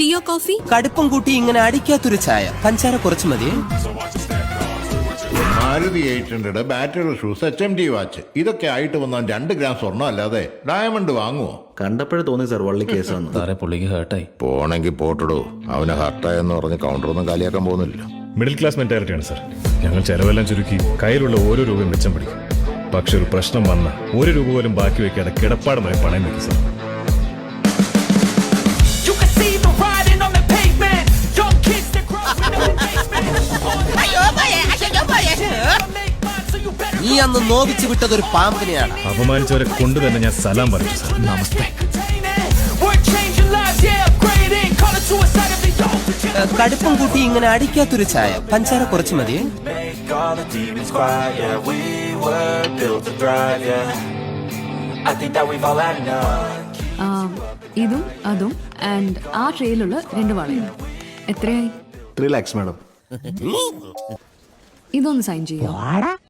ടീയോ coffee? കടുപ്പം കൂട്ടി ഇങ്ങനെ അടിക്കാത്തൊരു ചായ, പഞ്ചാര കുറച്ച് മതി. Maruti 800 battery shoes HMD watch ഇതൊക്കെ ആയിട്ട് വന്നാൽ 2 ഗ്രാം സ്വർണ്ണം അല്ലാതെ ഡയമണ്ട് വാങ്ങുവോ? കണ്ടപ്പോഴേ തോന്നി സാർ വള്ളി കേസാണ്. സാറേ പുള്ളിക്ക് ഹേർട്ടായി. പോണെങ്കിൽ പോട്ടടോ, അവന് ഹർട്ടായെന്ന് പറഞ്ഞ് കൗണ്ടറൊന്നും കാലിയാക്കാൻ പോകുന്നില്ല. മിഡിൽ ക്ലാസ് മെന്റാലിറ്റിയാണ് സാർ. ഞങ്ങൾ ചെലവെല്ലാം ചുരുക്കി കയ്യിലുള്ള ഓരോ രൂപയും മിച്ചം പിടിക്കും. പക്ഷെ ഒരു പ്രശ്നം വന്ന 1 രൂപ പോലും ബാക്കി വെക്കാതെ കിടപ്പാടമായി പണയം വെക്കും സാർ. നീ അന്ന് നോവിച്ചു വിട്ടതൊരു പാമ്പിനെയാണ്. അപമാനിച്ചവരെ കൊണ്ട് തന്നെ ഞാൻ സലാം പറഞ്ഞു സാർ. നമസ്തേ. കടുപ്പം കൂട്ടി ഇങ്ങനെ അടിക്കാത്തൊരു ചായ, പഞ്ചാര കുറച്ച് മതി. ഇതും അതും ആൻഡ് ആ ട്രെയിലുള്ള 2 വളയും എത്രയായി? 3 lakhs മാഡം. ഇതൊന്ന് സൈൻ ചെയ്യോ?